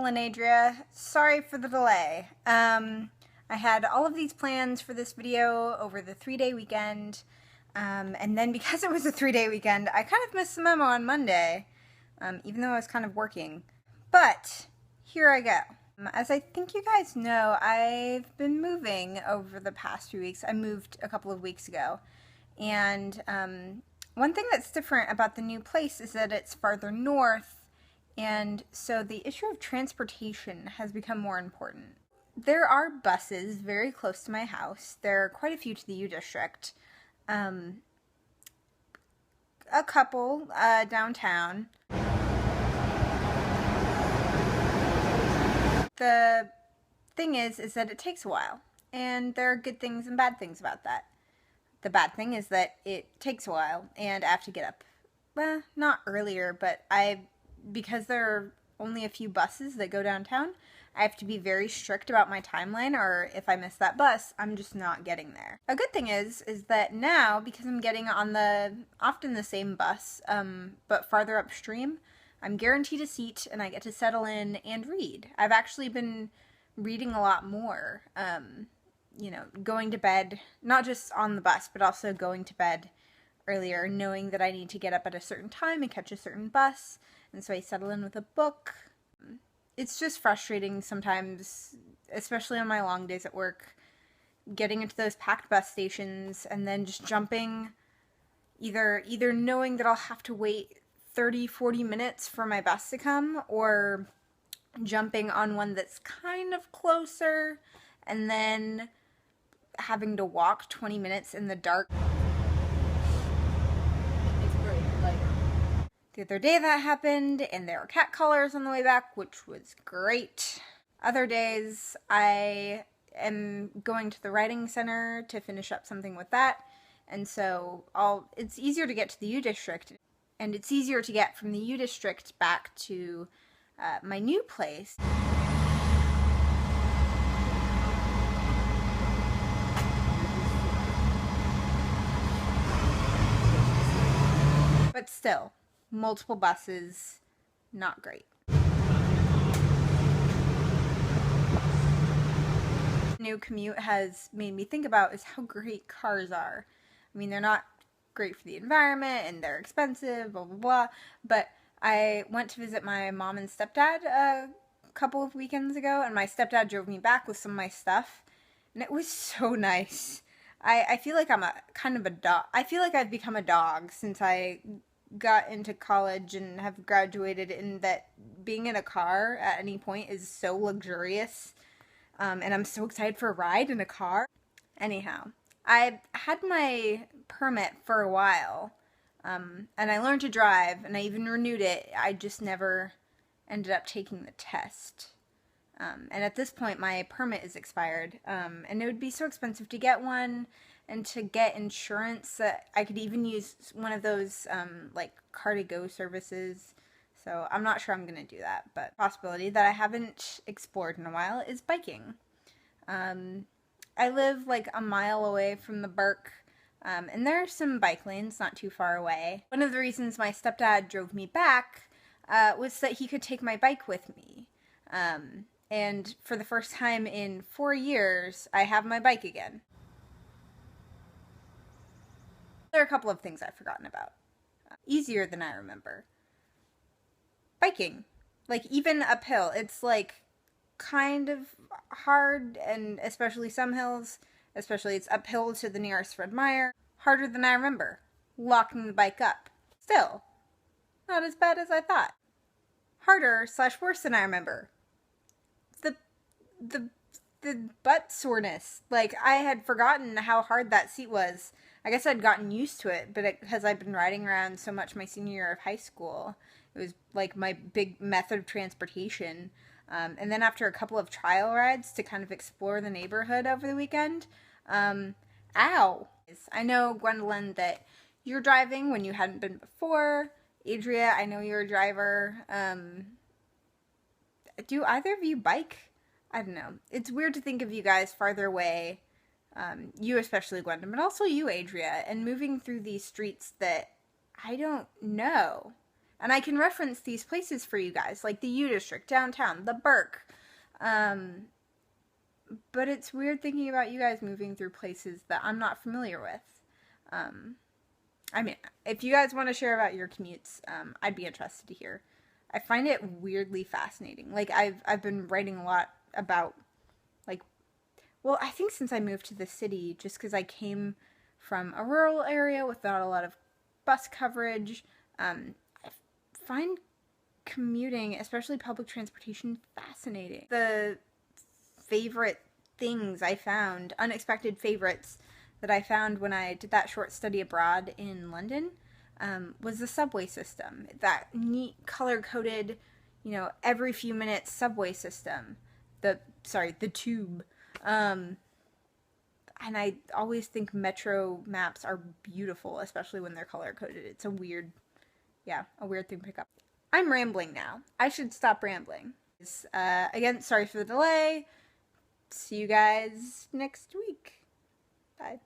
Nicole and Adria. Sorry for the delay. I had all of these plans for this video over the 3-day weekend, and then because it was a 3-day weekend, I kind of missed the memo on Monday, even though I was kind of working. But here I go. As I think you guys know, I've been moving over the past few weeks. I moved a couple of weeks ago, and one thing that's different about the new place is that it's farther north, and so the issue of transportation has become more important. There are buses very close to my house. There are quite a few to the U District. A couple downtown. The thing is that it takes a while, and there are good things and bad things about that. The bad thing is that it takes a while, and I have to get up, well, not earlier, but because there are only a few buses that go downtown, I have to be very strict about my timeline, or if I miss that bus, I'm just not getting there. A good thing is that now, because I'm getting on often the same bus, but farther upstream, I'm guaranteed a seat, and I get to settle in and read. I've actually been reading a lot more, you know, going to bed, not just on the bus, but also going to bed earlier, knowing that I need to get up at a certain time and catch a certain bus, and so I settle in with a book. It's just frustrating sometimes, especially on my long days at work, getting into those packed bus stations and then just jumping, either knowing that I'll have to wait 30-40 minutes for my bus to come, or jumping on one that's kind of closer and then having to walk 20 minutes in the dark. The other day that happened, and there were cat collars on the way back, which was great. Other days, I am going to the writing center to finish up something with that, and so it's easier to get to the U District, and it's easier to get from the U District back to my new place. But still, multiple buses, not great. New commute has made me think about is how great cars are. I mean, they're not great for the environment, and they're expensive, blah, blah, blah, but I went to visit my mom and stepdad a couple of weekends ago, and my stepdad drove me back with some of my stuff, and it was so nice. I feel like I'm a kind of a dog. I feel like I've become a dog since I got into college and have graduated, in that being in a car at any point is so luxurious, and I'm so excited for a ride in a car. Anyhow, I had my permit for a while, and I learned to drive, and I even renewed it. I just never ended up taking the test. And at this point, my permit is expired, and it would be so expensive to get one, and to get insurance that I could even use one of those, like, car-to-go services. So I'm not sure I'm going to do that, but a possibility that I haven't explored in a while is biking. I live, like, a mile away from the Burke, and there are some bike lanes not too far away. One of the reasons my stepdad drove me back was that he could take my bike with me. And for the first time in 4 years, I have my bike again. There are a couple of things I've forgotten about. Easier than I remember. Biking. Like, even uphill. It's, like, kind of hard, and especially some hills. Especially it's uphill to the nearest Fred Meyer. Harder than I remember. Locking the bike up. Still, not as bad as I thought. Harder / worse than I remember. The butt soreness. Like, I had forgotten how hard that seat was. I guess I'd gotten used to it, but because I'd been riding around so much my senior year of high school, it was like my big method of transportation. And then after a couple of trial rides to kind of explore the neighborhood over the weekend, ow. I know, Gwendolyn, that you're driving when you hadn't been before. Adria, I know you're a driver. Do either of you bike? I don't know. It's weird to think of you guys farther away, you especially, Gwendolyn, but also you, Adria, and moving through these streets that I don't know. And I can reference these places for you guys, like the U District, downtown, the Burke. But it's weird thinking about you guys moving through places that I'm not familiar with. I mean, if you guys want to share about your commutes, I'd be interested to hear. I find it weirdly fascinating. Like I've been writing a lot about, like, well, I think since I moved to the city, just because I came from a rural area without a lot of bus coverage, I find commuting, especially public transportation, fascinating. The favorite things I found, unexpected favorites that I found when I did that short study abroad in London, was the subway system. That neat color-coded, every few minutes subway system. The tube. And I always think metro maps are beautiful, especially when they're color-coded. It's a weird thing to pick up. I'm rambling now. I should stop rambling. Again, sorry for the delay. See you guys next week. Bye.